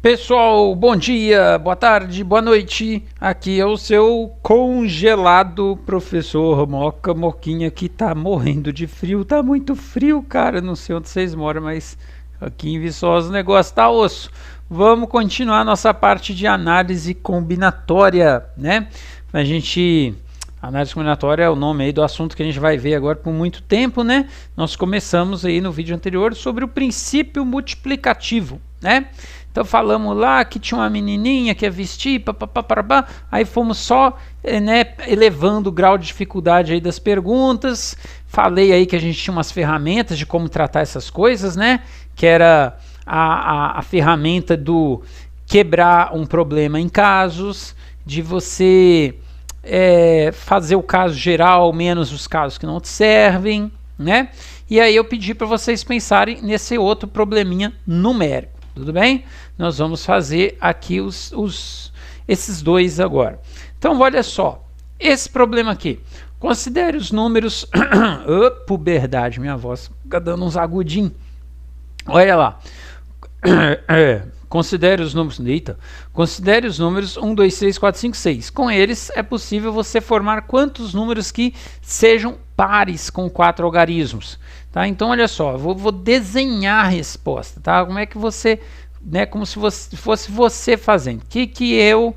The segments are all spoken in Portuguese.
Pessoal, bom dia, boa tarde, boa noite. Aqui é o seu congelado professor Moquinha, que tá morrendo de frio. Tá muito frio, cara. Não sei onde vocês moram, mas aqui em Viçosa o negócio tá osso. Vamos continuar nossa parte de análise combinatória, né? Análise combinatória é o nome aí do assunto que a gente vai ver agora por muito tempo, né? Nós começamos aí no vídeo anterior sobre o princípio multiplicativo, né? Então falamos lá que tinha uma menininha que ia vestir, aí fomos só elevando o grau de dificuldade aí das perguntas. Falei aí que a gente tinha umas ferramentas de como tratar essas coisas, né? Que era a ferramenta do quebrar um problema em casos, de você fazer o caso geral menos os casos que não te servem, né? E aí eu pedi para vocês pensarem nesse outro probleminha numérico. Tudo bem? Nós vamos fazer aqui esses dois agora. Então, olha só. Esse problema aqui. Considere os números... Puberdade, minha voz fica dando uns agudinhos. Olha lá. Considere os números... Eita. Considere os números 1, 2, 3, 4, 5, 6. Com eles, é possível você formar quantos números que sejam pares com 4 algarismos. Tá? Então, olha só, eu vou desenhar a resposta, tá? Como é que você, como se fosse você fazendo. O que eu,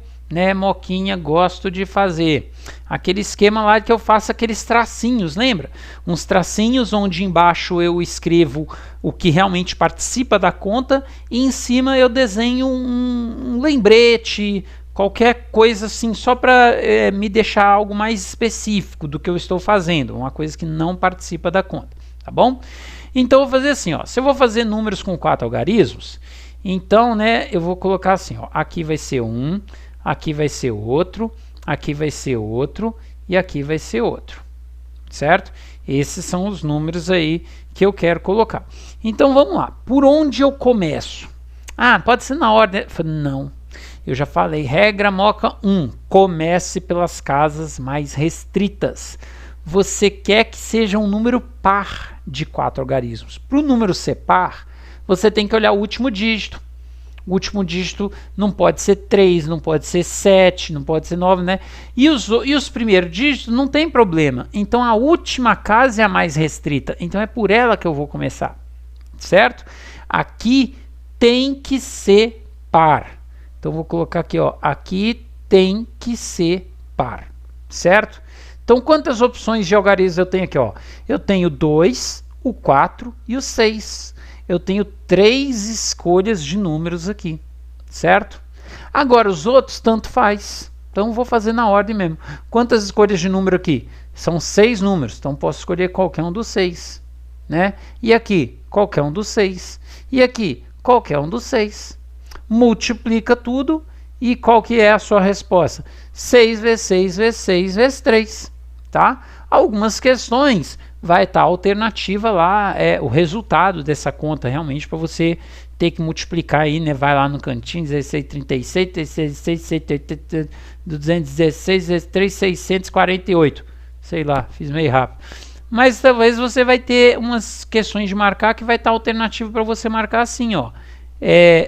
Moquinha, gosto de fazer? Aquele esquema lá que eu faço aqueles tracinhos, lembra? Uns tracinhos onde embaixo eu escrevo o que realmente participa da conta e em cima eu desenho um lembrete, qualquer coisa assim, só para me deixar algo mais específico do que eu estou fazendo, uma coisa que não participa da conta. Tá bom? Então eu vou fazer assim, ó. Se eu vou fazer números com 4 algarismos, então, eu vou colocar assim, ó. Aqui vai ser um, aqui vai ser outro, aqui vai ser outro e aqui vai ser outro. Certo? Esses são os números aí que eu quero colocar. Então vamos lá. Por onde eu começo? Ah, pode ser na ordem. Não. Eu já falei, regra Moca 1. Comece pelas casas mais restritas. Você quer que seja um número par de 4 algarismos. Para o número ser par, você tem que olhar o último dígito. O último dígito não pode ser 3, não pode ser 7, não pode ser 9, né? E os primeiros dígitos não tem problema. Então a última casa é a mais restrita. Então é por ela que eu vou começar. Certo? Aqui tem que ser par. Então eu vou colocar aqui, ó. Aqui tem que ser par. Certo? Então, quantas opções de algarismos eu tenho aqui? Ó? Eu tenho 2, o 4 e o 6. Eu tenho 3 escolhas de números aqui, certo? Agora, os outros, tanto faz. Então, vou fazer na ordem mesmo. Quantas escolhas de número aqui? São 6 números, então posso escolher qualquer um dos 6. Né? E aqui, qualquer um dos 6. E aqui, qualquer um dos 6. Multiplica tudo e qual que é a sua resposta? 6 vezes 6 vezes 6 vezes 3. Tá? Algumas questões vai estar alternativa lá, o resultado dessa conta realmente para você ter que multiplicar aí, né? Vai lá no cantinho, 1636, 16, 216 vezes 3, 648. Sei lá, fiz meio rápido. Mas talvez você vai ter umas questões de marcar que vai estar alternativa para você marcar assim, ó.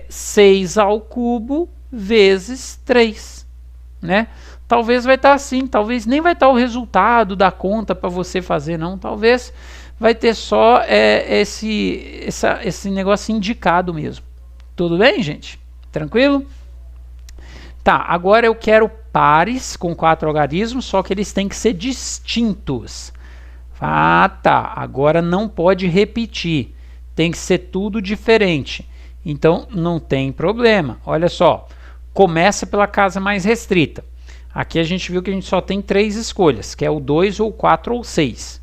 6 ao cubo vezes 3, né? Talvez vai estar assim, talvez nem vai estar o resultado da conta para você fazer, não. Talvez vai ter só esse negócio indicado mesmo. Tudo bem, gente? Tranquilo? Tá, agora eu quero pares com 4 algarismos, só que eles têm que ser distintos. Ah, tá, agora não pode repetir. Tem que ser tudo diferente. Então, não tem problema. Olha só, começa pela casa mais restrita. Aqui a gente viu que a gente só tem 3 escolhas, que é o 2, ou 4 ou 6.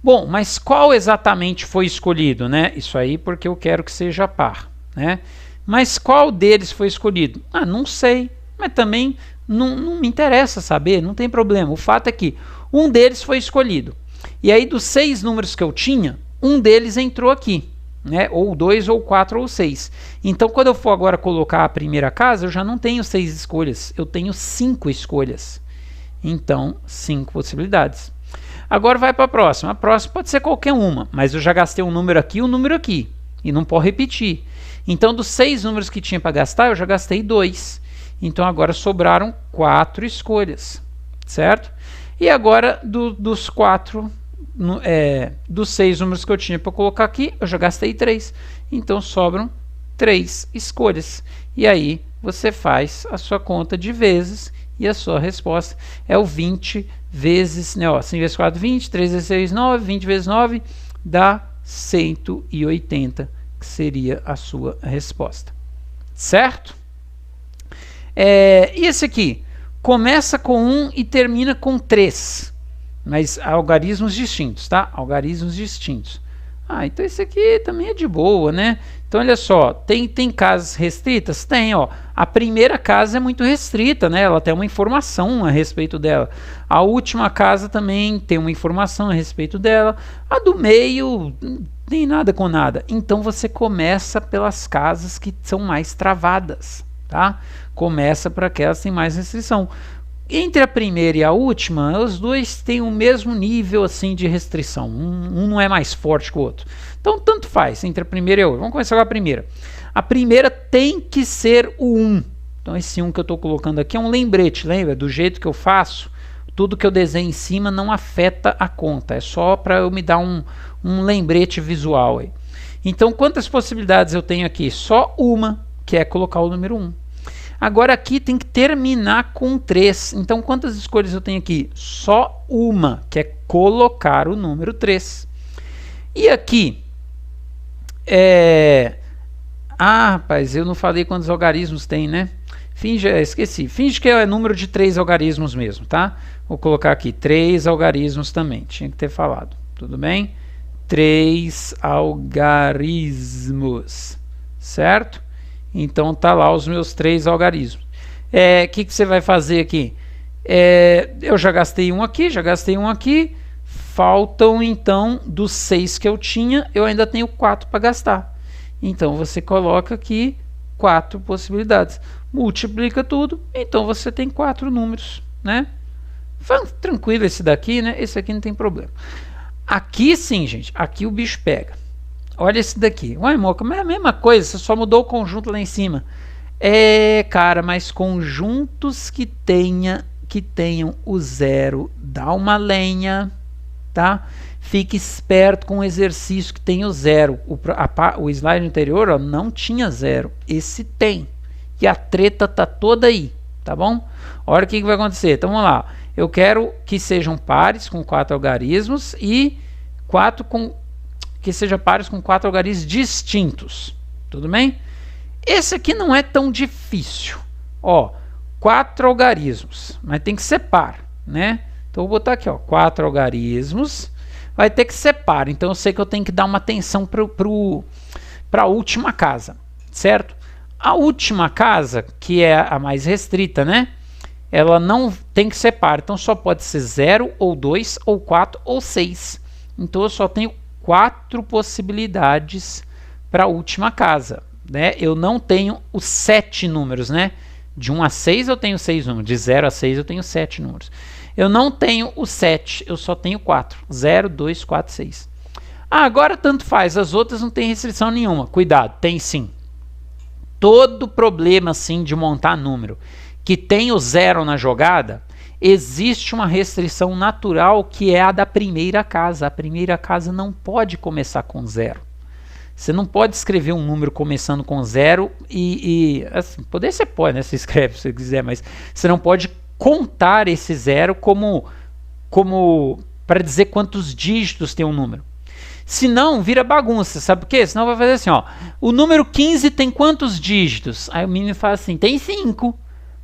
Bom, mas qual exatamente foi escolhido, né? Isso aí porque eu quero que seja par, né? Mas qual deles foi escolhido? Ah, não sei, mas também não me interessa saber, não tem problema. O fato é que um deles foi escolhido. E aí dos 6 números que eu tinha, um deles entrou aqui, né? Ou 2, ou 4, ou 6. Então, quando eu for agora colocar a primeira casa, eu já não tenho 6 escolhas, eu tenho 5 escolhas. Então, 5 possibilidades. Agora vai para a próxima. A próxima pode ser qualquer uma, mas eu já gastei um número aqui e um número aqui. E não pode repetir. Então, dos 6 números que tinha para gastar, eu já gastei 2. Então, agora sobraram 4 escolhas, certo? E agora, dos 6 números que eu tinha para colocar aqui, eu já gastei 3. Então, sobram 3 escolhas. E aí, você faz a sua conta de vezes e a sua resposta é o 20 vezes, né, ó, 5 vezes 4, 20, 3 vezes 6, 9, 20 vezes 9, dá 180, que seria a sua resposta. Certo? E esse aqui? Começa com 1 e termina com 3. Mas algarismos distintos, tá? Algarismos distintos. Então esse aqui também é de boa, né? Então olha só, tem casas restritas? Tem, ó. A primeira casa é muito restrita, né? Ela tem uma informação a respeito dela. A última casa também tem uma informação a respeito dela. A do meio, não tem nada com nada. Então você começa pelas casas que são mais travadas, tá? Começa por aquelas que têm mais restrição. Entre a primeira e a última, os dois têm o mesmo nível assim de restrição. Um não é mais forte que o outro. Então, tanto faz entre a primeira e a outra. Vamos começar com a primeira. A primeira tem que ser o 1. Então, esse 1 que eu estou colocando aqui é um lembrete, lembra? Do jeito que eu faço, tudo que eu desenho em cima não afeta a conta. É só para eu me dar um lembrete visual aí. Então, quantas possibilidades eu tenho aqui? Só uma, que é colocar o número 1. Agora aqui tem que terminar com 3. Então, quantas escolhas eu tenho aqui? Só uma, que é colocar o número 3. E aqui? Rapaz, eu não falei quantos algarismos tem, né? Esqueci. Finge que é número de 3 algarismos mesmo, tá? Vou colocar aqui 3 algarismos também. Tinha que ter falado. Tudo bem? 3 algarismos. Certo? Então tá lá os meus 3 algarismos. Que você vai fazer aqui? Eu já gastei um aqui, faltam então dos 6 que eu tinha, eu ainda tenho 4 para gastar. Então você coloca aqui 4 possibilidades, multiplica tudo, então você tem 4 números, né? Tranquilo esse daqui, né? Esse aqui não tem problema. Aqui sim, gente, aqui o bicho pega. Olha esse daqui. Uai, Moca, mas é a mesma coisa, você só mudou o conjunto lá em cima. Cara, mas conjuntos que tenham o 0, dá uma lenha, tá? Fique esperto com o exercício que tem o 0. O slide anterior, ó, não tinha 0. Esse tem. E a treta tá toda aí, tá bom? Olha o que vai acontecer. Então vamos lá. Eu quero que sejam pares com 4 algarismos e 4 que seja pares com 4 algarismos distintos. Tudo bem? Esse aqui não é tão difícil. Ó, 4 algarismos, mas tem que ser par, né? Então vou botar aqui, ó, 4 algarismos, vai ter que ser par. Então eu sei que eu tenho que dar uma atenção para a última casa, certo? A última casa, que é a mais restrita, né? Ela não tem que ser par, então só pode ser 0, ou 2, ou 4, ou 6. Então eu só tenho 4 possibilidades para a última casa, né? Eu não tenho os 7 números, né? De 1 a 6 eu tenho 6 números, de 0 a 6 eu tenho 7 números. Eu não tenho o 7, eu só tenho 4. 0, 2, 4, 6. Agora tanto faz, as outras não tem restrição nenhuma. Cuidado, tem sim. Todo problema assim de montar número que tem o 0 na jogada, existe uma restrição natural que é a da primeira casa. A primeira casa não pode começar com 0. Você não pode escrever um número começando com 0 assim, poder você pode, né? Você escreve se você quiser, mas você não pode contar esse 0 como para dizer quantos dígitos tem um número. Senão vira bagunça, sabe por quê? Senão vai fazer assim, ó, o número 15 tem quantos dígitos? Aí o menino fala assim, tem 5.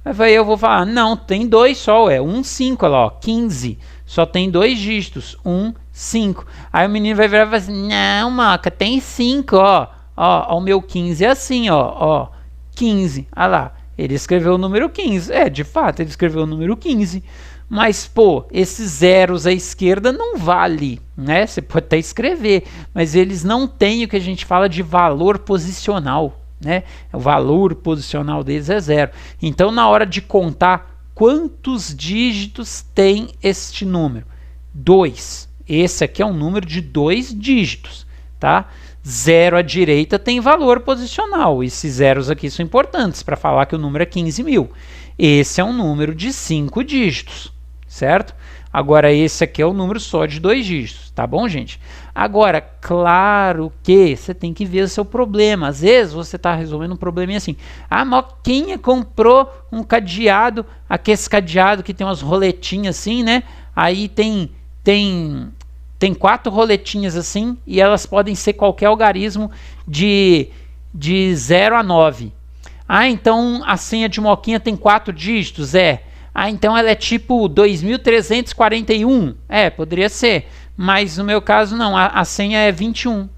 Aí eu vou falar, não, tem 2 só, 1, 5, olha lá, ó, 15, só tem 2 dígitos, 1, 5. Aí o menino vai virar e vai assim, não, Maca, tem 5, ó, o meu 15 é assim, ó, 15, olha lá, ele escreveu o número 15, de fato, ele escreveu o número 15, mas, pô, esses zeros à esquerda não vale, né, você pode até escrever, mas eles não têm o que a gente fala de valor posicional, né? O valor posicional deles é 0. Então, na hora de contar quantos dígitos tem este número? 2. Esse aqui é um número de 2 dígitos, tá? 0 à direita tem valor posicional. Esses zeros aqui são importantes para falar que o número é 15.000. Esse é um número de 5 dígitos, certo? Agora, esse aqui é um número só de 2 dígitos, tá bom, gente? Agora, claro que você tem que ver o seu problema. Às vezes, você está resolvendo um probleminha assim. A Moquinha comprou um cadeado, esse cadeado que tem umas roletinhas assim, né? Aí tem 4 roletinhas assim, e elas podem ser qualquer algarismo de 0 a 9. Ah, então a senha de Moquinha tem 4 dígitos? Ah, então ela é tipo 2341? Poderia ser. Mas no meu caso não, a senha é 21.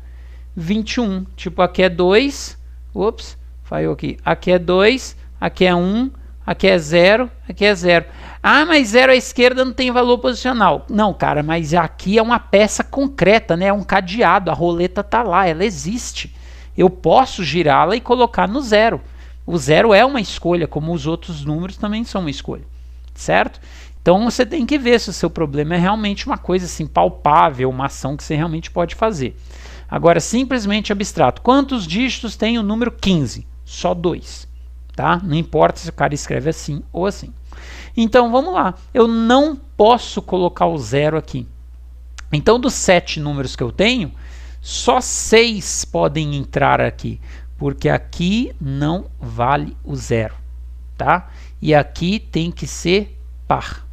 21. Tipo, aqui é 2. Ups, falhou aqui. Aqui é 2, aqui é 1, aqui é 0, aqui é 0. Ah, mas 0 à esquerda não tem valor posicional. Não, cara, mas aqui é uma peça concreta, né? É um cadeado, a roleta tá lá, ela existe. Eu posso girá-la e colocar no 0. O 0 é uma escolha, como os outros números também são uma escolha, certo? Então você tem que ver se o seu problema é realmente uma coisa assim palpável, uma ação que você realmente pode fazer. Agora, simplesmente abstrato. Quantos dígitos tem o número 15? Só 2, tá? Não importa se o cara escreve assim ou assim. Então, vamos lá. Eu não posso colocar o 0 aqui. Então, dos 7 números que eu tenho, só 6 podem entrar aqui, porque aqui não vale o 0, tá? E aqui tem que ser par.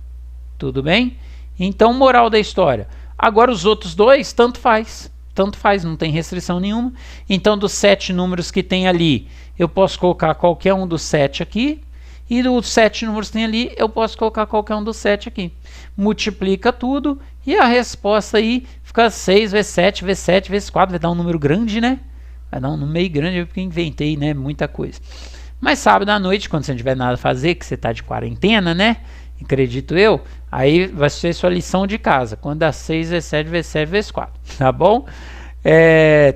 Tudo bem? Então, moral da história. Agora, os outros 2, tanto faz. Tanto faz, não tem restrição nenhuma. Então, dos 7 números que tem ali, eu posso colocar qualquer um dos 7 aqui. E dos 7 números que tem ali, eu posso colocar qualquer um dos 7 aqui. Multiplica tudo e a resposta aí fica 6 vezes 7 vezes 7 vezes 4. Vai dar um número grande, né? Vai dar um número meio grande, porque inventei, né? Muita coisa. Mas sábado à noite, quando você não tiver nada a fazer, que você está de quarentena, né? Acredito eu, aí vai ser sua lição de casa. Quando dá 6 vezes 7 vezes 7 vezes 4. Tá bom?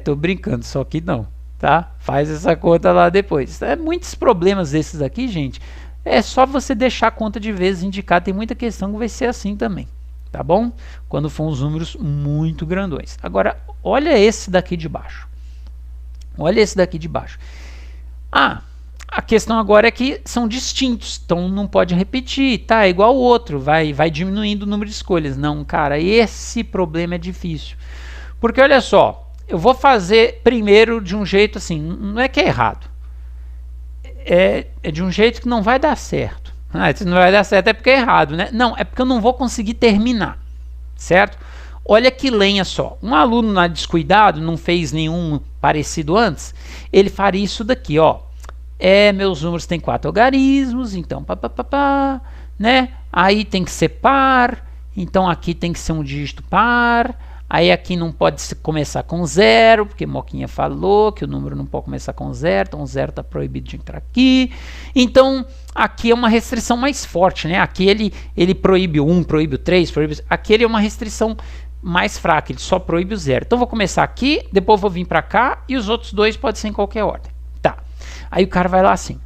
Tô brincando, só que não. Tá? Faz essa conta lá depois. Muitos problemas desses aqui, gente, é só você deixar a conta de vezes indicada. Tem muita questão que vai ser assim também, tá bom? Quando for uns números muito grandões. Agora, olha esse daqui de baixo. Olha esse daqui de baixo. A questão agora é que são distintos, então não pode repetir, tá? É igual o outro, vai diminuindo o número de escolhas. Não, cara, esse problema é difícil. Porque olha só, eu vou fazer primeiro de um jeito assim, não é que é errado. É de um jeito que não vai dar certo. Se não vai dar certo é porque é errado, né? Não, é porque eu não vou conseguir terminar, certo? Olha que lenha só. Um aluno na descuidado, não fez nenhum parecido antes, ele faria isso daqui, ó. Meus números têm 4 algarismos, então né? Aí tem que ser par, então aqui tem que ser um dígito par. Aí aqui não pode começar com 0, porque Moquinha falou que o número não pode começar com 0, então 0 está proibido de entrar aqui. Então aqui é uma restrição mais forte, né? Aqui ele proíbe o 1, proíbe o 3, proíbe... Aqui ele é uma restrição mais fraca, ele só proíbe o 0. Então vou começar aqui, depois vou vir para cá e os outros 2 podem ser em qualquer ordem. Tá. Aí o cara vai lá assim,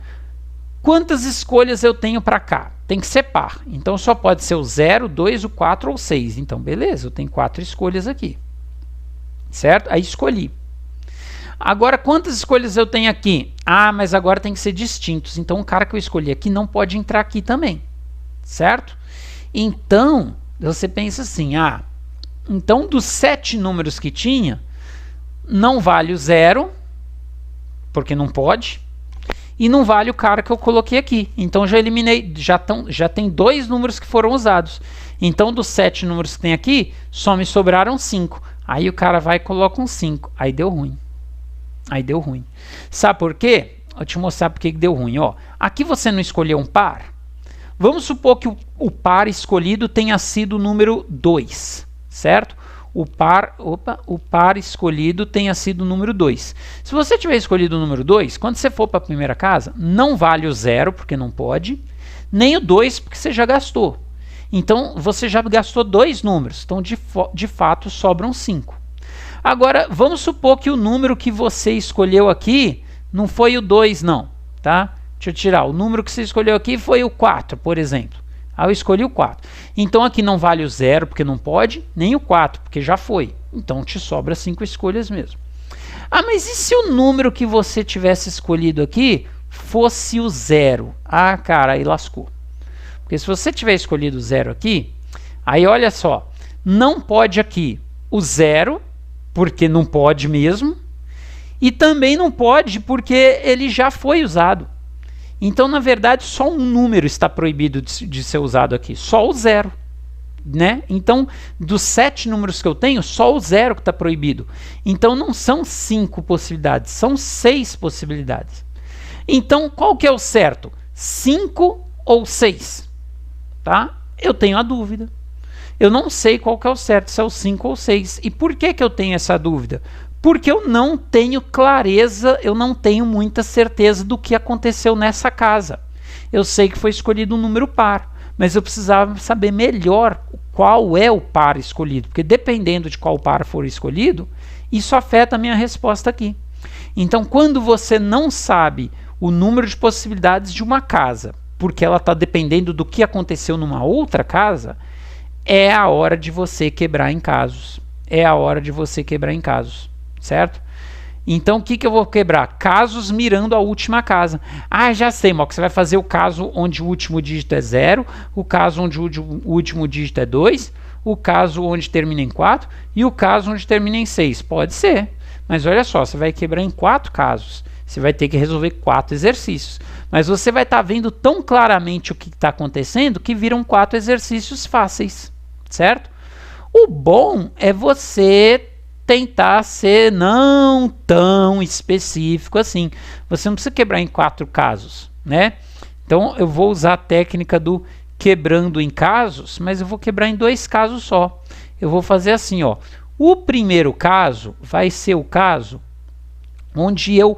quantas escolhas eu tenho para cá? Tem que ser par, então só pode ser o 0, 2, o 4 ou 6. Então beleza, eu tenho 4 escolhas aqui, certo? Aí escolhi. Agora quantas escolhas eu tenho aqui? Mas agora tem que ser distintos, então o cara que eu escolhi aqui não pode entrar aqui também, certo? Então você pensa assim, então dos 7 números que tinha, não vale o 0, porque não pode, e não vale o cara que eu coloquei aqui. Então já eliminei, já tem 2 números que foram usados. Então dos 7 números que tem aqui, só me sobraram 5. Aí o cara vai e coloca um 5. Aí deu ruim. Aí deu ruim. Sabe por quê? Vou te mostrar por que deu ruim. Ó, aqui você não escolheu um par. Vamos supor que o par escolhido tenha sido o número 2, certo? O par escolhido tenha sido o número 2. Se você tiver escolhido o número 2, quando você for para a primeira casa, não vale o 0, porque não pode, nem o 2, porque você já gastou. Então, você já gastou 2 números. Então, de fato, sobram 5. Agora, vamos supor que o número que você escolheu aqui não foi o 2, não. Tá? Deixa eu tirar. O número que você escolheu aqui foi o 4, por exemplo. Aí eu escolhi o 4. Então aqui não vale o 0, porque não pode, nem o 4, porque já foi. Então te sobra 5 escolhas mesmo. Ah, mas e se o número que você tivesse escolhido aqui fosse o 0? Ah, cara, aí lascou. Porque se você tiver escolhido o 0 aqui, aí olha só, não pode aqui o 0, porque não pode mesmo, e também não pode porque ele já foi usado. Então, na verdade, só um número está proibido de ser usado aqui, só o 0. Né? Então, dos 7 números que eu tenho, só o 0 que está proibido. Então, não são 5 possibilidades, são 6 possibilidades. Então, qual que é o certo? 5 ou 6? Tá? Eu tenho a dúvida. Eu não sei qual que é o certo, se é o 5 ou 6. E por que que eu tenho essa dúvida? Porque eu não tenho clareza, eu não tenho muita certeza do que aconteceu nessa casa. Eu sei que foi escolhido um número par, mas eu precisava saber melhor qual é o par escolhido, porque dependendo de qual par for escolhido, isso afeta a minha resposta aqui. Então, quando você não sabe o número de possibilidades de uma casa, porque ela está dependendo do que aconteceu numa outra casa, é a hora de você quebrar em casos. É a hora de você quebrar em casos. Certo? Então, o que eu vou quebrar? Casos mirando a última casa. Ah, já sei, Moca, você vai fazer o caso onde o último dígito é 0, o caso onde o último dígito é 2, o caso onde termina em 4 e o caso onde termina em 6. Pode ser, mas olha só, você vai quebrar em 4 casos. Você vai ter que resolver 4 exercícios. Mas você vai estar vendo tão claramente o que está acontecendo que viram 4 exercícios fáceis. Certo? O bom é você tentar ser não tão específico assim. Você não precisa quebrar em 4 casos, né? Então eu vou usar a técnica do quebrando em casos, mas eu vou quebrar em 2 casos só. Eu vou fazer assim, ó. O primeiro caso vai ser o caso onde eu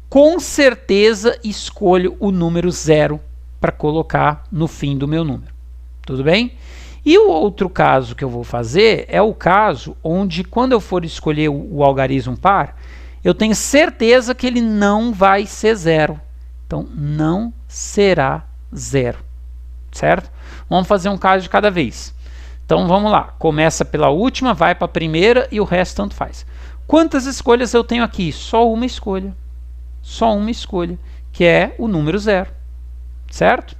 com certeza escolho o número 0 para colocar no fim do meu número. Tudo bem? E o outro caso que eu vou fazer é o caso onde, quando eu for escolher o algarismo par, eu tenho certeza que ele não vai ser 0. Então, não será 0. Certo? Vamos fazer um caso de cada vez. Então, vamos lá. Começa pela última, vai para a primeira e o resto tanto faz. Quantas escolhas eu tenho aqui? Só uma escolha. Só uma escolha, que é o número 0. Certo?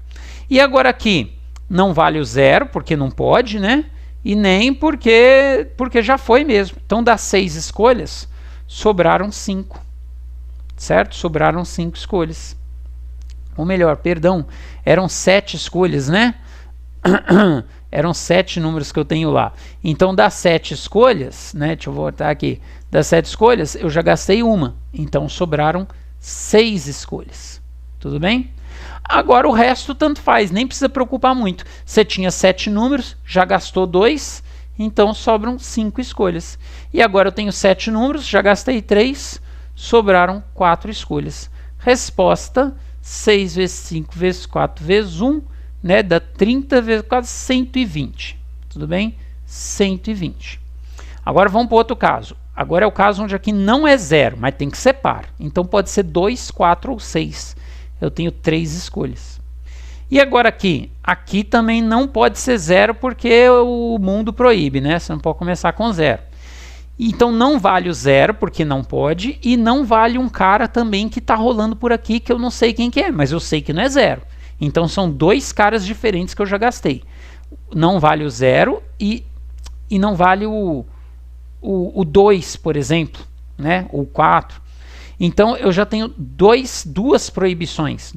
E agora aqui, não vale o 0, porque não pode, né? E nem porque já foi mesmo. Então, das 6 escolhas, sobraram 5. Certo? Sobraram 5 escolhas. Ou melhor, perdão, eram 7 escolhas, né? Eram 7 números que eu tenho lá. Então, das 7 escolhas, né? Deixa eu voltar aqui. Das 7 escolhas, eu já gastei uma. Então, sobraram 6 escolhas. Tudo bem? Agora o resto tanto faz, nem precisa preocupar muito. Você tinha 7 números, já gastou 2, então sobram 5 escolhas. E agora eu tenho 7 números, já gastei 3, sobraram 4 escolhas. Resposta: 6 vezes 5 vezes 4 vezes 1, né, dá 30 vezes 4, 120. Tudo bem? 120. Agora vamos para outro caso. Agora é o caso onde aqui não é 0, mas tem que ser par. Então pode ser 2, 4 ou 6. Eu tenho 3 escolhas. E agora aqui? Aqui também não pode ser 0 porque o mundo proíbe, né? Você não pode começar com 0. Então não vale o 0 porque não pode, e não vale um cara também que está rolando por aqui que eu não sei quem que é, mas eu sei que não é 0. Então são 2 caras diferentes que eu já gastei. Não vale o 0 e não vale o 2, por exemplo, né? O 4. Então, eu já tenho duas proibições.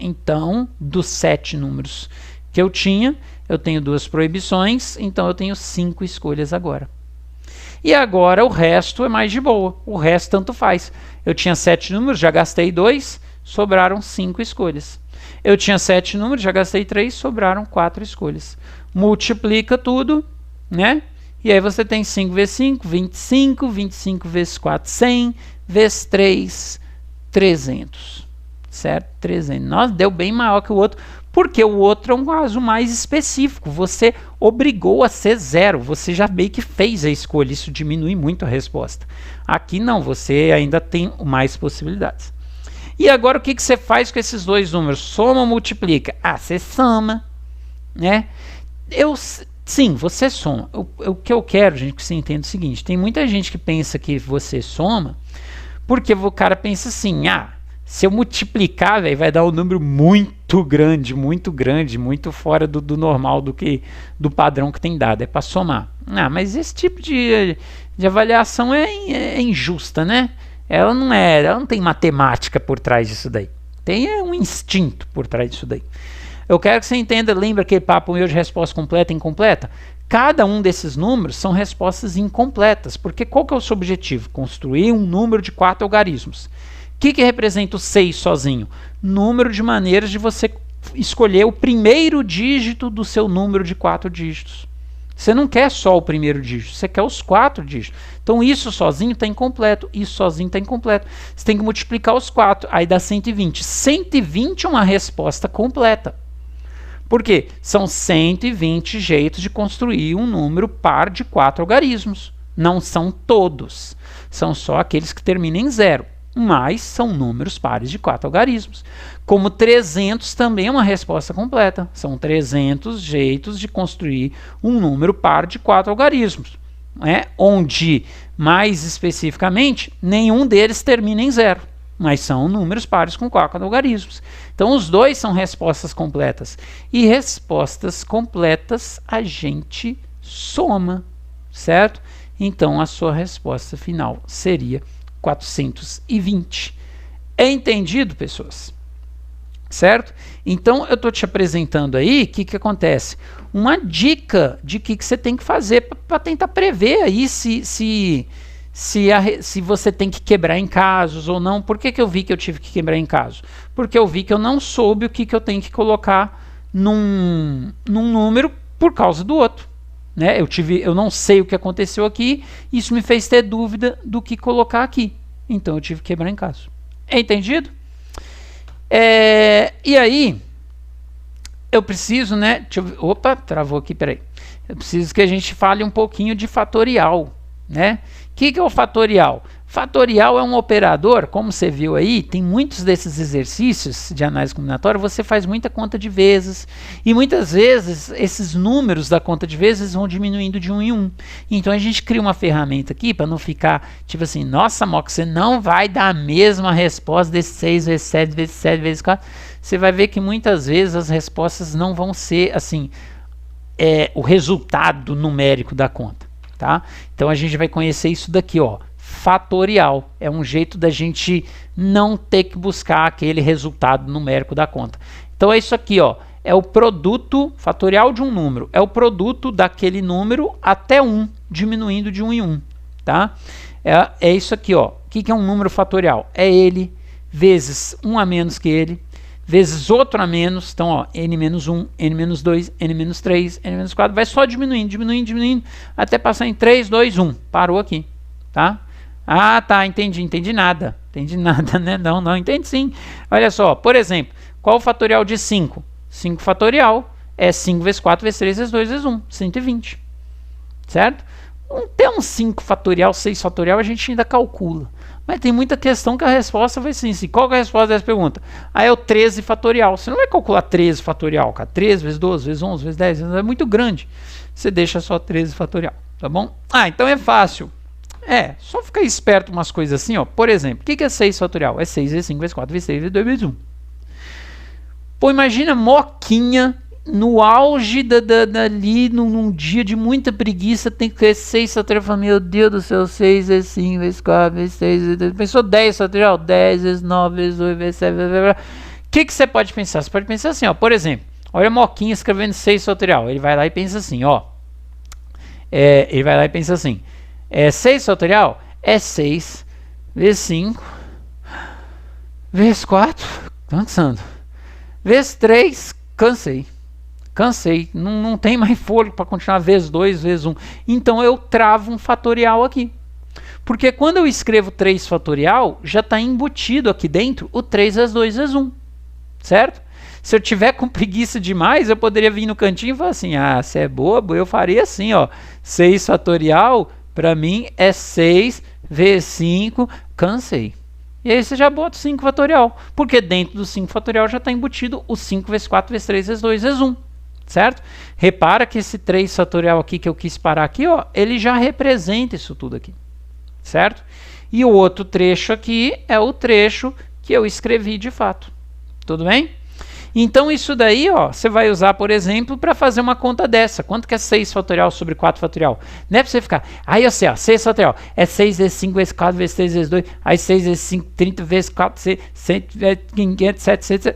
Então, dos 7 números que eu tinha, eu tenho 2 proibições. Então, eu tenho 5 escolhas agora. E agora, o resto é mais de boa. O resto tanto faz. Eu tinha 7 números, já gastei 2, sobraram 5 escolhas. Eu tinha 7 números, já gastei 3, sobraram 4 escolhas. Multiplica tudo, né? E aí você tem 5 vezes 5, 25, 25 vezes 4, 100, vezes 3, 300. Certo? 300. Nossa, deu bem maior que o outro, porque o outro é um caso mais específico. Você obrigou a ser 0, você já meio que fez a escolha, isso diminui muito a resposta. Aqui não, você ainda tem mais possibilidades. E agora o que você faz com esses dois números? Soma ou multiplica? Ah, você soma, né? Sim, você soma. O que eu quero, gente, que você entenda é o seguinte: tem muita gente que pensa que você soma porque o cara pensa assim, se eu multiplicar, véio, vai dar um número muito grande, muito fora do normal, do padrão que tem dado. É para somar. Mas esse tipo de avaliação é injusta, né? Ela não tem matemática por trás disso daí. Tem um instinto por trás disso daí. Eu quero que você entenda, lembra aquele papo meu de resposta completa e incompleta? Cada um desses números são respostas incompletas, porque qual que é o seu objetivo? Construir um número de 4 algarismos. O que representa o 6 sozinho? Número de maneiras de você escolher o primeiro dígito do seu número de 4 dígitos. Você não quer só o primeiro dígito, você quer os 4 dígitos. Então isso sozinho está incompleto, isso sozinho está incompleto. Você tem que multiplicar os 4, aí dá 120. 120 é uma resposta completa. Por quê? São 120 jeitos de construir um número par de 4 algarismos. Não são todos, são só aqueles que terminam em 0. Mas são números pares de 4 algarismos. Como 300 também é uma resposta completa. São 300 jeitos de construir um número par de 4 algarismos. Onde, mais especificamente, nenhum deles termina em 0. Mas são números pares com 4 algarismos. Então os dois são respostas completas. E respostas completas a gente soma, certo? Então a sua resposta final seria 420. É entendido, pessoas? Certo? Então eu estou te apresentando aí o que acontece. Uma dica de que você tem que fazer para tentar prever aí se você tem que quebrar em casos ou não. Por que eu vi que eu tive que quebrar em casos? Porque eu vi que eu não soube o que eu tenho que colocar num número por causa do outro. Eu não sei o que aconteceu aqui, isso me fez ter dúvida do que colocar aqui. Então eu tive que quebrar em caso. É entendido? E aí, eu preciso, opa, travou aqui, peraí. Eu preciso que a gente fale um pouquinho de fatorial, né? O que é o fatorial? Fatorial é um operador, como você viu aí, tem muitos desses exercícios de análise combinatória, você faz muita conta de vezes, e muitas vezes esses números da conta de vezes vão diminuindo de 1 em 1. Então a gente cria uma ferramenta aqui para não ficar tipo assim, nossa, Moca, você não vai dar a mesma resposta desse 6 vezes 7 vezes 7 vezes 4. Você vai ver que muitas vezes as respostas não vão ser assim, o resultado numérico da conta. Tá? Então a gente vai conhecer isso daqui, ó. Fatorial é um jeito da gente não ter que buscar aquele resultado numérico da conta. Então é isso aqui, ó. É o produto fatorial de um número. É o produto daquele número até 1, diminuindo de 1 em 1. Tá? É isso aqui, ó. O que é um número fatorial? É ele vezes 1 a menos que ele, vezes outro a menos. Então, ó, n-1, n-2, n-3, n-4, vai só diminuindo, até passar em 3, 2, 1. Parou aqui, tá? Ah, tá, entendi nada, né? Não, entendi sim. Olha só, por exemplo, qual o fatorial de 5? 5 fatorial é 5 vezes 4 vezes 3 vezes 2 vezes 1, 120, certo? Até um 5 fatorial, 6 fatorial, a gente ainda calcula. Mas tem muita questão que a resposta vai ser assim. Qual é a resposta dessa pergunta? É o 13 fatorial. Você não vai calcular 13 fatorial, cara. 13 vezes 12, vezes 11, vezes 10, é muito grande. Você deixa só 13 fatorial, tá bom? Então é fácil. Só ficar esperto umas coisas assim, ó. Por exemplo, o que é 6 fatorial? É 6 vezes 5 vezes 4 vezes 3 vezes 2 vezes 1. Pô, imagina Moquinha no auge ali, num dia de muita preguiça, tem que ter 6 fatorial. Meu Deus do céu, 6 vezes 5 vezes 4 vezes 3 vezes 2. Pensou 10 fatorial? 10 vezes 9 vezes 8 vezes 7 vezes... O que você pode pensar? Você pode pensar assim, ó. Por exemplo, olha a Moquinha escrevendo 6 fatorial. Ele vai lá e pensa assim, ó. Ele vai lá e pensa assim. 6 fatorial é 6 vezes 5 vezes 4, cansando, vezes 3, cansei, não tem mais fôlego para continuar, vezes 2, vezes 1. Então eu travo um fatorial aqui, porque quando eu escrevo 3 fatorial, já está embutido aqui dentro o 3 vezes 2 vezes 1, certo? Se eu tiver com preguiça demais, eu poderia vir no cantinho e falar assim, você é bobo, eu faria assim, ó, 6 fatorial para mim é 6 vezes 5, cansei. E aí você já bota o 5 fatorial, porque dentro do 5 fatorial já está embutido o 5 vezes 4 vezes 3 vezes 2 vezes 1, certo? Repara que esse 3 fatorial aqui que eu quis parar aqui, ó, ele já representa isso tudo aqui, certo? E o outro trecho aqui é o trecho que eu escrevi de fato, tudo bem? Então isso daí, ó, você vai usar, por exemplo, para fazer uma conta dessa. Quanto que é 6 fatorial sobre 4 fatorial? Não é para você ficar, aí eu sei, ó, 6 fatorial é 6 vezes 5 vezes 4 vezes 3 vezes 2, aí 6 vezes 5, 30 vezes 4, 100 vezes 500, 700...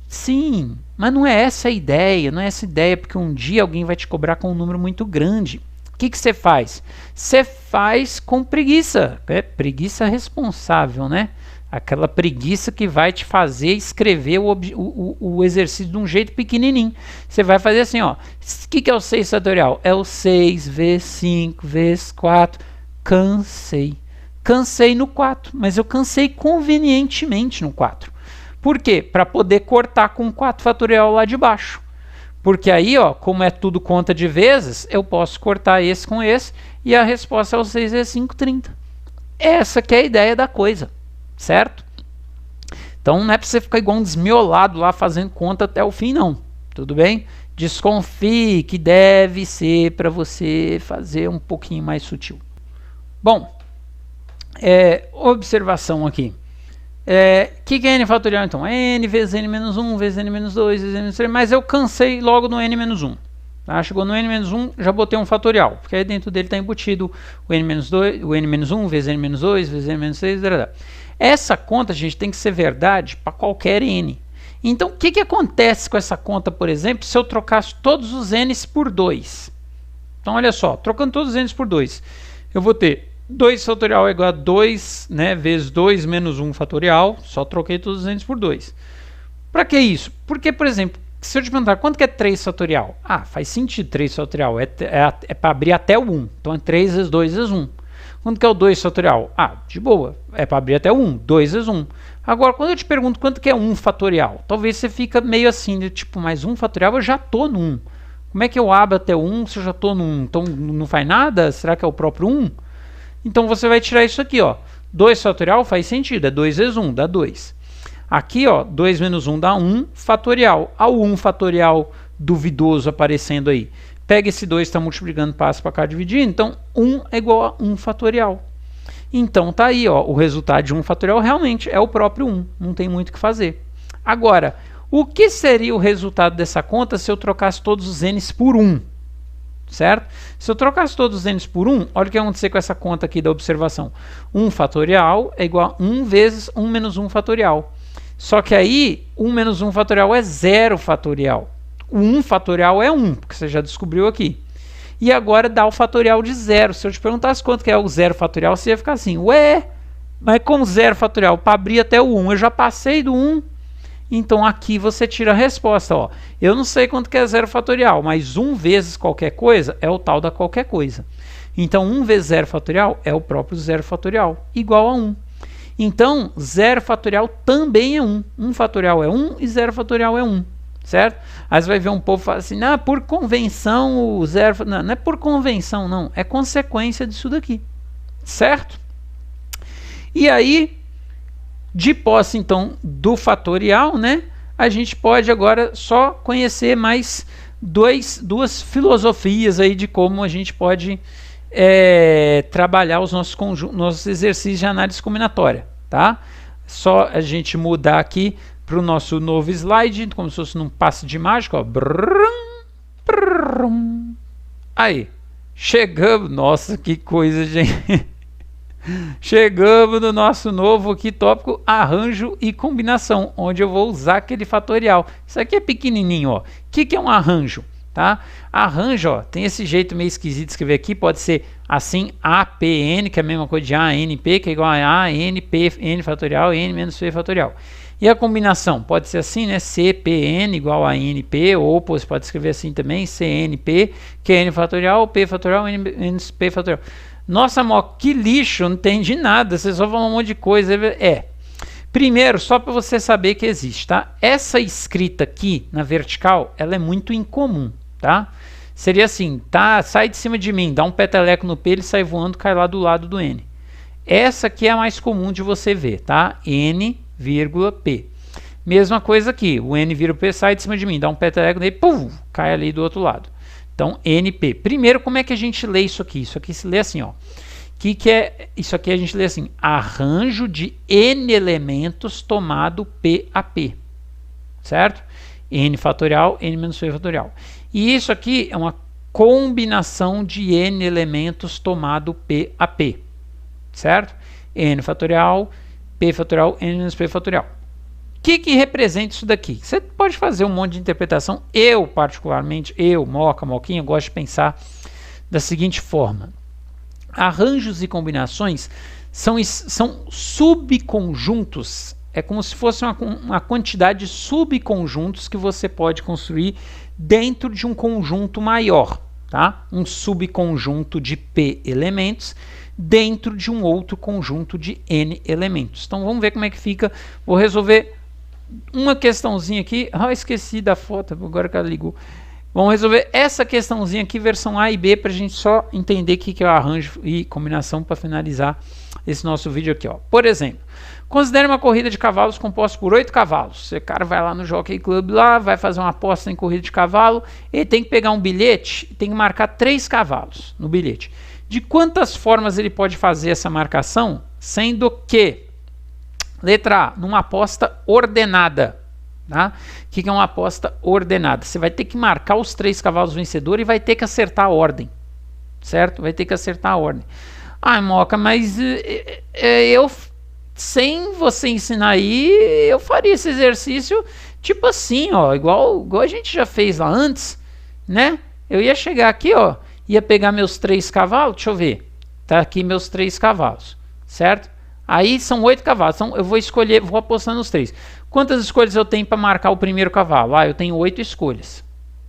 Sim, mas não é essa a ideia, não é essa a ideia, porque um dia alguém vai te cobrar com um número muito grande. O que você faz? Você faz com preguiça, preguiça responsável, né? Aquela preguiça que vai te fazer escrever o exercício de um jeito pequenininho. Você vai fazer assim, ó. O que é o 6 fatorial? É o 6 vezes 5 vezes 4. Cansei. Cansei no 4, mas eu cansei convenientemente no 4. Por quê? Para poder cortar com 4 fatorial lá de baixo. Porque aí, ó, como é tudo conta de vezes, eu posso cortar esse com esse e a resposta é o 6 vezes 5, 30. Essa que é a ideia da coisa. Certo? Então não é para você ficar igual um desmiolado lá fazendo conta até o fim, não. Tudo bem? Desconfie que deve ser para você fazer um pouquinho mais sutil. Bom, observação aqui. Que é n fatorial então? N vezes n menos 1, vezes n menos 2, vezes n menos 3, mas eu cansei logo no n menos 1. Tá? Chegou no n menos 1, já botei um fatorial, porque aí dentro dele está embutido o n menos 2, o n menos 1 vezes n menos 2, vezes n menos 3, etc. Essa conta, gente, tem que ser verdade para qualquer n. Então, o que acontece com essa conta, por exemplo, se eu trocasse todos os n's por 2? Então, olha só, trocando todos os n's por 2, eu vou ter 2 fatorial é igual a 2, né, vezes 2 menos 1 fatorial, só troquei todos os n's por 2. Para que isso? Porque, por exemplo, se eu te perguntar quanto que é 3 fatorial? Ah, faz sentido 3 fatorial, é para abrir até o 1, então é 3 vezes 2 vezes 1. Quanto que é o 2 fatorial? Ah, de boa, é para abrir até o 1, 2 vezes 1. Agora, quando eu te pergunto quanto que é 1 fatorial, talvez você fica meio assim, de, tipo, mais 1 fatorial eu já estou no 1. Como é que eu abro até o 1 se eu já estou no 1? Então não faz nada? Será que é o próprio 1? Então você vai tirar isso aqui, ó. 2 fatorial faz sentido, é 2 vezes 1, dá 2. Aqui, ó, 2 menos 1 dá 1 fatorial. Olha o 1 fatorial duvidoso aparecendo aí. Pega esse 2, está multiplicando, passa para cá, dividindo. Então, 1 é igual a 1 fatorial. Então, tá aí, ó, o resultado de 1 fatorial realmente é o próprio 1. Não tem muito o que fazer. Agora, o que seria o resultado dessa conta se eu trocasse todos os n's por 1? Certo? Se eu trocasse todos os n's por 1, olha o que vai acontecer com essa conta aqui da observação. 1 fatorial é igual a 1 vezes 1 menos 1 fatorial. Só que aí, 1 menos 1 fatorial é 0 fatorial. O 1 fatorial é 1, porque você já descobriu aqui. E agora dá o fatorial de 0. Se eu te perguntasse quanto que é o 0 fatorial, você ia ficar assim, ué, mas com 0 fatorial, para abrir até o 1, eu já passei do 1. Então aqui você tira a resposta. Ó. Eu não sei quanto que é 0 fatorial, mas 1 vezes qualquer coisa é o tal da qualquer coisa. Então 1 vezes 0 fatorial é o próprio 0 fatorial, igual a 1. Então 0 fatorial também é 1. 1 fatorial é 1 e 0 fatorial é 1. Certo? Aí você vai ver um povo falar assim, ah, por convenção o 0... Não, não é por convenção, não. É consequência disso daqui. Certo? E aí, de posse, então, do fatorial, né? A gente pode agora só conhecer mais duas filosofias aí de como a gente pode trabalhar os nossos exercícios de análise combinatória, tá? Só a gente mudar aqui para o nosso novo slide, como se fosse num passe de mágica, ó. Aí, chegamos, nossa, que coisa, gente. Chegamos no nosso novo aqui tópico, arranjo e combinação, onde eu vou usar aquele fatorial. Isso aqui é pequenininho, ó. O que é um arranjo? Tá? Arranjo, ó, tem esse jeito meio esquisito de escrever aqui, pode ser assim, APN, que é a mesma coisa de ANP, que é igual a ANP, N fatorial, N menos P fatorial. E a combinação pode ser assim, né? CPN igual a NP, ou você pode escrever assim também, CNP, que é N fatorial, P fatorial, N menos P fatorial. Nossa, amor, que lixo, não entendi nada, você só falou um monte de coisa. Primeiro, só para você saber que existe, tá? Essa escrita aqui na vertical, ela é muito incomum, tá? Seria assim, tá? Sai de cima de mim, dá um peteleco no P, ele sai voando, cai lá do lado do N. Essa aqui é a mais comum de você ver, tá? N, P. Mesma coisa aqui, o N, P sai de cima de mim, dá um peteleco nele, pum, cai ali do outro lado. Então, NP. Primeiro, como é que a gente lê isso aqui? Isso aqui se lê assim, ó. Que é isso aqui? A gente lê assim: arranjo de N elementos tomado P a P. Certo? N fatorial, N menos P fatorial. E isso aqui é uma combinação de N elementos tomado P a P. Certo? N fatorial, P fatorial, N menos P fatorial. O que representa isso daqui? Você pode fazer um monte de interpretação. Eu, particularmente, Moquinha, gosto de pensar da seguinte forma. Arranjos e combinações são subconjuntos. É como se fosse uma quantidade de subconjuntos que você pode construir dentro de um conjunto maior. Tá? Um subconjunto de P elementos dentro de um outro conjunto de N elementos. Então vamos ver como é que fica. Vou resolver uma questãozinha aqui. Esqueci da foto, agora que ela ligou. Vamos resolver essa questãozinha aqui, versão A e B, para a gente só entender o que é o arranjo e combinação para finalizar esse nosso vídeo aqui. Ó. Por exemplo, considere uma corrida de cavalos composta por 8 cavalos. O cara vai lá no Jockey Club, lá, vai fazer uma aposta em corrida de cavalo, ele tem que pegar um bilhete, tem que marcar 3 cavalos no bilhete. De quantas formas ele pode fazer essa marcação, sendo que, letra A, numa aposta ordenada. Tá? O que é uma aposta ordenada? Você vai ter que marcar os 3 cavalos vencedores e vai ter que acertar a ordem. Certo? Vai ter que acertar a ordem. Moca, mas eu, sem você ensinar aí, eu faria esse exercício tipo assim, ó, igual a gente já fez lá antes, né? Eu ia chegar aqui, ó, ia pegar meus 3 cavalos, deixa eu ver. Tá aqui meus 3 cavalos, certo? Aí são 8 cavalos, então eu vou escolher, vou apostar nos 3. Quantas escolhas eu tenho para marcar o primeiro cavalo? Eu tenho 8 escolhas,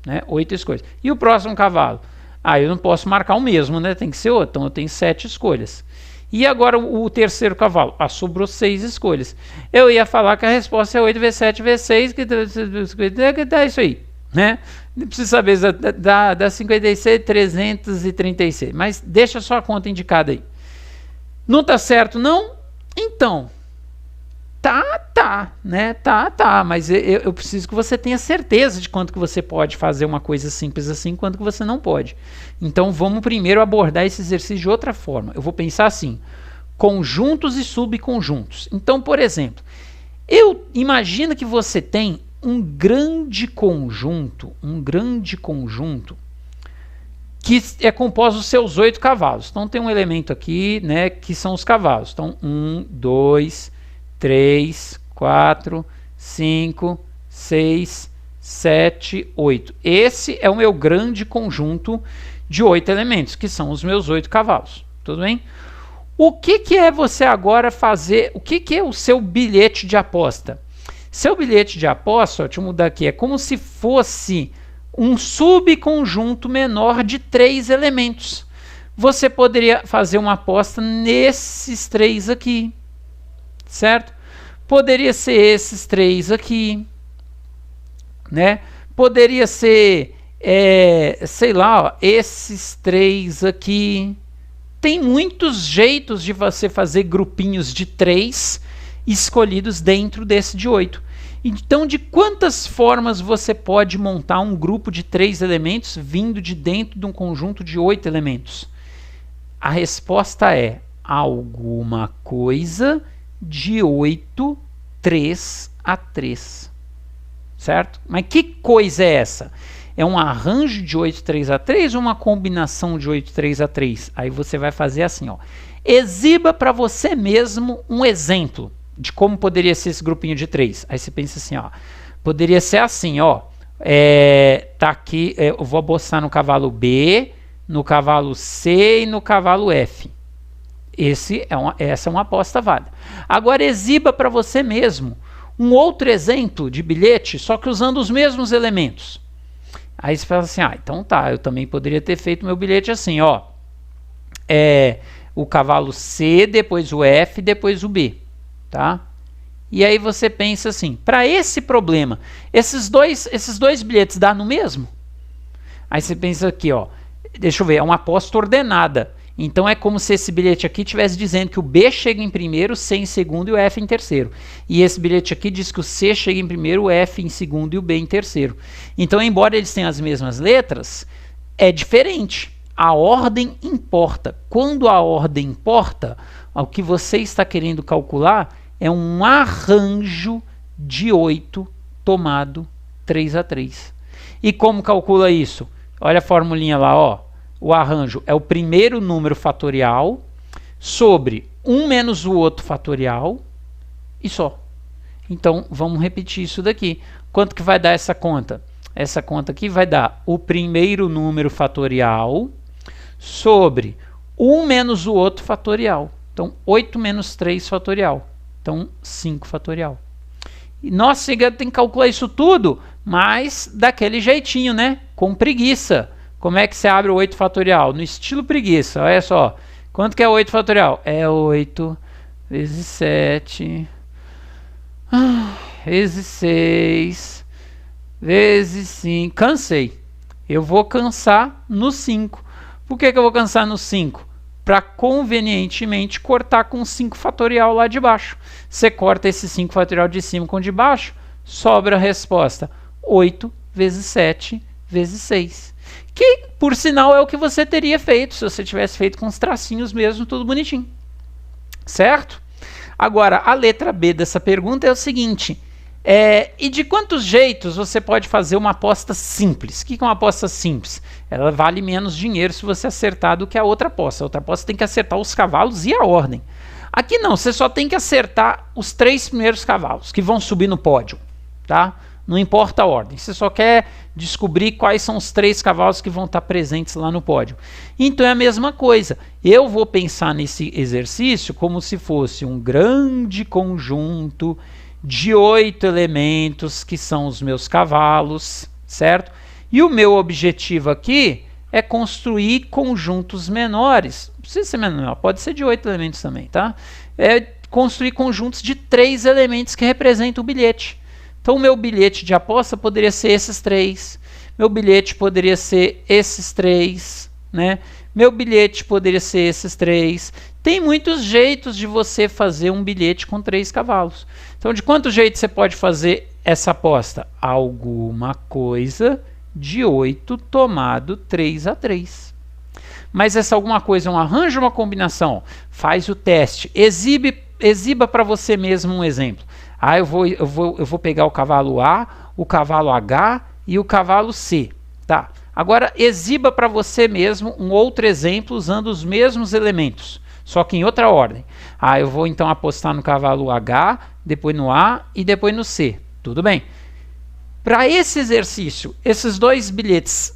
né? 8 escolhas. E o próximo cavalo? Eu não posso marcar o mesmo, né? Tem que ser outro, então eu tenho 7 escolhas. E agora o terceiro cavalo? Sobrou 6 escolhas. Eu ia falar que a resposta é 8 vezes 7 vezes 6, que dá isso aí, né? Não precisa saber, dá 56, 336. Mas deixa só a conta indicada aí. Não tá certo, não? Então, né? Mas eu preciso que você tenha certeza de quanto que você pode fazer uma coisa simples assim, quanto que você não pode. Então, vamos primeiro abordar esse exercício de outra forma. Eu vou pensar assim, conjuntos e subconjuntos. Então, por exemplo, imagina que você tem um grande conjunto que é composto dos seus 8 cavalos. Então tem um elemento aqui, né, que são os cavalos. Então 1, 2, 3, 4, 5, 6, 7, 8. Esse é o meu grande conjunto de 8 elementos, que são os meus 8 cavalos. Tudo bem? O que é você agora fazer? O que é o seu bilhete de aposta? Seu bilhete de aposta, deixa eu mudar aqui, é como se fosse um subconjunto menor de 3 elementos. Você poderia fazer uma aposta nesses 3 aqui, certo? Poderia ser esses 3 aqui, né? Poderia ser, sei lá, ó, esses 3 aqui. Tem muitos jeitos de você fazer grupinhos de 3 escolhidos dentro desse de 8. Então, de quantas formas você pode montar um grupo de 3 elementos vindo de dentro de um conjunto de 8 elementos? A resposta é alguma coisa de 8, 3 a 3. Certo? Mas que coisa é essa? É um arranjo de 8, 3 a 3 ou uma combinação de 8, 3 a 3? Aí você vai fazer assim, ó. Exiba para você mesmo um exemplo de como poderia ser esse grupinho de 3. Aí você pensa assim, ó, poderia ser assim, ó, tá aqui, eu vou apostar no cavalo B, no cavalo C e no cavalo F. Essa é uma aposta válida. Agora exiba para você mesmo um outro exemplo de bilhete, só que usando os mesmos elementos. Aí você fala assim, então tá, eu também poderia ter feito meu bilhete assim, ó, o cavalo C, depois o F, depois o B. Tá? E aí você pensa assim, para esse problema, esses dois bilhetes dá no mesmo? Aí você pensa aqui, ó, deixa eu ver, é uma aposta ordenada. Então é como se esse bilhete aqui estivesse dizendo que o B chega em primeiro, o C em segundo e o F em terceiro. E esse bilhete aqui diz que o C chega em primeiro, o F em segundo e o B em terceiro. Então, embora eles tenham as mesmas letras, é diferente. A ordem importa. Quando a ordem importa, o que você está querendo calcular é um arranjo de 8 tomado 3 a 3. E como calcula isso? Olha a formulinha lá, ó. O arranjo é o primeiro número fatorial sobre 1 menos o outro fatorial e só. Então, vamos repetir isso daqui. Quanto que vai dar essa conta? Essa conta aqui vai dar o primeiro número fatorial sobre 1 menos o outro fatorial. Então, 8 menos 3 fatorial. Então, 5 fatorial. E nossa, você tem que calcular isso tudo, mas daquele jeitinho, né? Com preguiça. Como é que você abre o 8 fatorial? No estilo preguiça, olha só. Quanto que é 8 fatorial? É 8 vezes 7, vezes 6, vezes 5. Cansei. Eu vou cansar no 5. Por que eu vou cansar no 5? Para convenientemente cortar com 5 fatorial lá de baixo. Você corta esse 5 fatorial de cima com o de baixo, sobra a resposta 8 vezes 7 vezes 6. Que, por sinal, é o que você teria feito se você tivesse feito com os tracinhos mesmo, tudo bonitinho. Certo? Agora, a letra B dessa pergunta é o seguinte. E de quantos jeitos você pode fazer uma aposta simples? O que é uma aposta simples? Ela vale menos dinheiro se você acertar do que a outra aposta. A outra aposta tem que acertar os cavalos e a ordem. Aqui não, você só tem que acertar os 3 primeiros cavalos que vão subir no pódio. Tá? Não importa a ordem, você só quer descobrir quais são os 3 cavalos que vão estar presentes lá no pódio. Então é a mesma coisa. Eu vou pensar nesse exercício como se fosse um grande conjunto de 8 elementos que são os meus cavalos, certo? E o meu objetivo aqui é construir conjuntos menores. Não precisa ser menor, pode ser de 8 elementos também, tá? É construir conjuntos de 3 elementos que representam o bilhete. Então, o meu bilhete de aposta poderia ser esses 3. Meu bilhete poderia ser esses 3, né? Meu bilhete poderia ser esses 3. Tem muitos jeitos de você fazer um bilhete com 3 cavalos. Então, de quantos jeitos você pode fazer essa aposta? Alguma coisa de 8 tomado 3 a 3. Mas essa alguma coisa é um arranjo ou uma combinação? Faz o teste. Exiba para você mesmo um exemplo. Eu vou pegar o cavalo A, o cavalo H e o cavalo C. Tá. Agora, exiba para você mesmo um outro exemplo usando os mesmos elementos, só que em outra ordem. Eu vou então apostar no cavalo H, depois no A e depois no C. Tudo bem. Para esse exercício, esses 2 bilhetes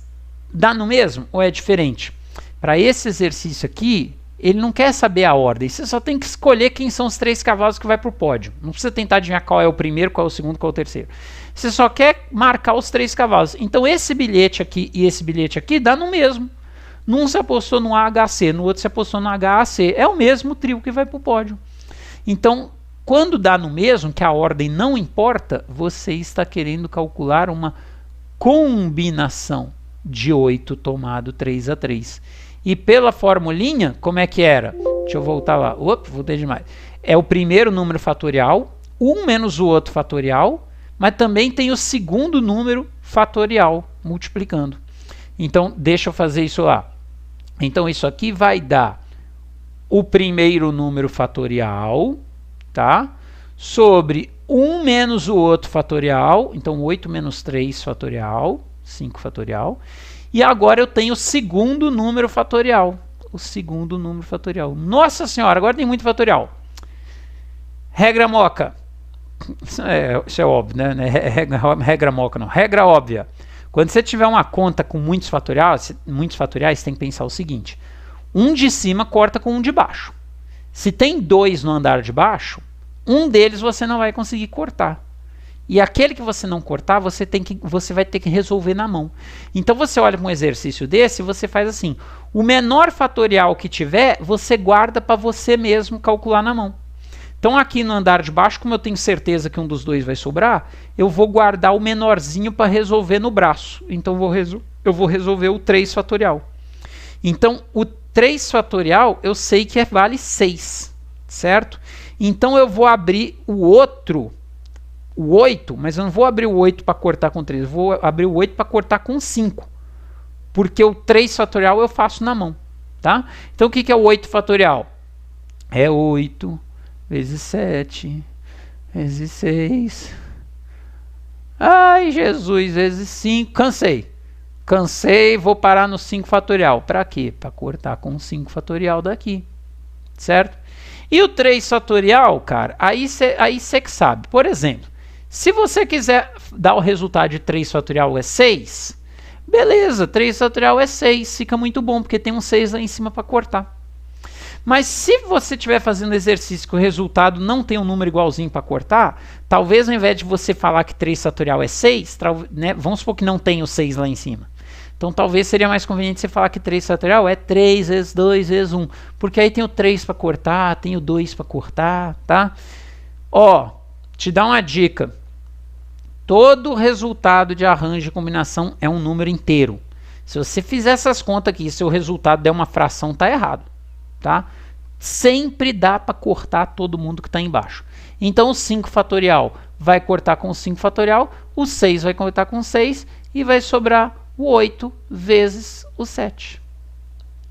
dá no mesmo ou é diferente? Para esse exercício aqui, ele não quer saber a ordem, você só tem que escolher quem são os 3 cavalos que vai para o pódio. Não precisa tentar adivinhar qual é o primeiro, qual é o segundo, qual é o terceiro. Você só quer marcar os 3 cavalos. Então esse bilhete aqui e esse bilhete aqui dá no mesmo. Num se apostou no AHC, no outro se apostou no HAC. É o mesmo trio que vai para o pódio. Então, quando dá no mesmo, que a ordem não importa, você está querendo calcular uma combinação de 8 tomado 3 a 3. E pela formulinha, como é que era? Deixa eu voltar lá. Voltei demais. É o primeiro número fatorial, 1 menos o outro fatorial, mas também tem o segundo número fatorial, multiplicando. Então, deixa eu fazer isso lá. Então, isso aqui vai dar o primeiro número fatorial, tá? Sobre 1 menos o outro fatorial, então 8 menos 3 fatorial, 5 fatorial. E agora eu tenho o segundo número fatorial. O segundo número fatorial. Nossa senhora, agora tem muito fatorial. Regra moca. Isso é óbvio, né? Regra moca não. Regra óbvia. Quando você tiver uma conta com muitos fatoriais, tem que pensar o seguinte. Um de cima corta com um de baixo. Se tem 2 no andar de baixo, um deles você não vai conseguir cortar. E aquele que você não cortar, você vai ter que resolver na mão. Então você olha para um exercício desse e você faz assim. O menor fatorial que tiver, você guarda para você mesmo calcular na mão. Então aqui no andar de baixo, como eu tenho certeza que um dos 2 vai sobrar, eu vou guardar o menorzinho para resolver no braço. Então eu vou resolver o 3 fatorial. Então 3 fatorial eu sei que vale 6, certo? Então eu vou abrir o outro, o 8, mas eu não vou abrir o 8 para cortar com 3, eu vou abrir o 8 para cortar com 5, porque o 3 fatorial eu faço na mão, tá? Então o que é o 8 fatorial? É 8 vezes 7 vezes 6. Ai, Jesus, vezes 5. Cansei, vou parar no 5 fatorial. Para quê? Para cortar com o 5 fatorial daqui, certo? E o 3 fatorial, cara, aí você que sabe. Por exemplo, se você quiser dar o resultado de 3 fatorial é 6, beleza, 3 fatorial é 6, fica muito bom, porque tem um 6 lá em cima para cortar. Mas se você estiver fazendo exercício que o resultado não tem um número igualzinho para cortar, talvez ao invés de você falar que 3 fatorial é 6, né, vamos supor que não tem o 6 lá em cima. Então talvez seria mais conveniente você falar que 3 fatorial é 3 vezes 2 vezes 1. Porque aí tem o 3 para cortar, tem o 2 para cortar, tá? Ó, te dá uma dica. Todo resultado de arranjo de combinação é um número inteiro. Se você fizer essas contas aqui e seu resultado der uma fração, tá errado, tá? Sempre dá para cortar todo mundo que está embaixo. Então o 5 fatorial vai cortar com o 5 fatorial, o 6 vai cortar com o 6 e vai sobrar o 8 vezes o 7,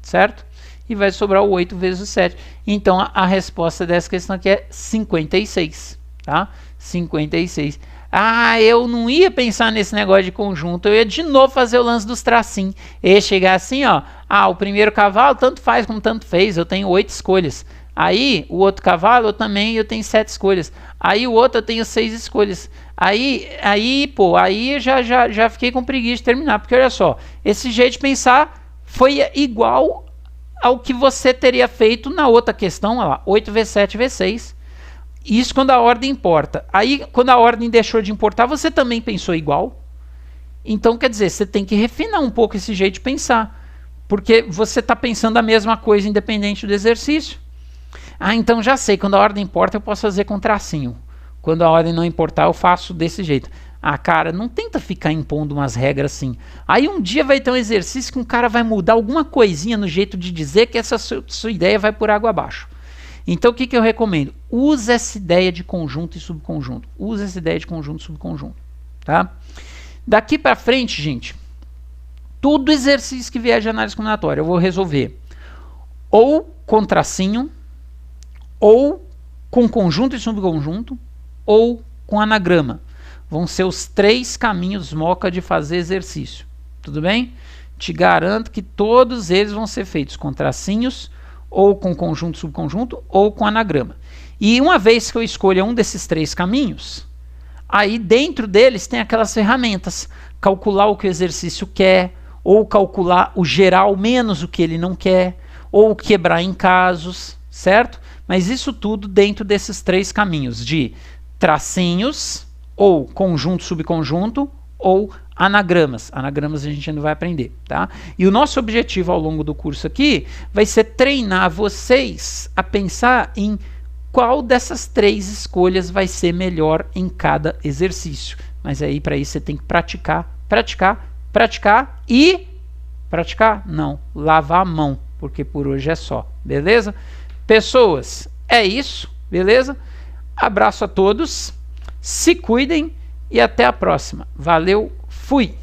certo? E vai sobrar o 8 vezes o 7. Então a resposta dessa questão aqui é 56, tá? 56. Ah, eu não ia pensar nesse negócio de conjunto, eu ia de novo fazer o lance dos tracinhos. Eu ia chegar assim, ó, o primeiro cavalo tanto faz como tanto fez, eu tenho 8 escolhas. Aí, o outro cavalo, eu tenho 7 escolhas. Aí, o outro, eu tenho 6 escolhas. Aí eu já fiquei com preguiça de terminar. Porque, olha só, esse jeito de pensar foi igual ao que você teria feito na outra questão, olha lá, 8 vezes 7 vezes 6. Isso quando a ordem importa. Aí, quando a ordem deixou de importar, você também pensou igual. Então, quer dizer, você tem que refinar um pouco esse jeito de pensar. Porque você está pensando a mesma coisa independente do exercício. Ah, então já sei, quando a ordem importa eu posso fazer com tracinho. Quando a ordem não importar eu faço desse jeito. Ah, cara, não tenta ficar impondo umas regras assim. Aí um dia vai ter um exercício que um cara vai mudar alguma coisinha no jeito de dizer que essa sua ideia vai por água abaixo. Então o que eu recomendo? Use essa ideia de conjunto e subconjunto. Use essa ideia de conjunto e subconjunto. Tá? Daqui para frente, gente, todo exercício que vier de análise combinatória eu vou resolver ou com tracinho, ou com conjunto e subconjunto, ou com anagrama. Vão ser os 3 caminhos moca de fazer exercício. Tudo bem? Te garanto que todos eles vão ser feitos com tracinhos, ou com conjunto e subconjunto, ou com anagrama. E uma vez que eu escolha um desses 3 caminhos, aí dentro deles tem aquelas ferramentas. Calcular o que o exercício quer, ou calcular o geral menos o que ele não quer, ou quebrar em casos, certo? Mas isso tudo dentro desses 3 caminhos de tracinhos, ou conjunto, subconjunto, ou anagramas. Anagramas a gente ainda vai aprender, tá? E o nosso objetivo ao longo do curso aqui vai ser treinar vocês a pensar em qual dessas 3 escolhas vai ser melhor em cada exercício. Mas aí para isso você tem que praticar e lavar a mão, porque por hoje é só, beleza? Pessoas, é isso, beleza? Abraço a todos, se cuidem e até a próxima. Valeu, fui!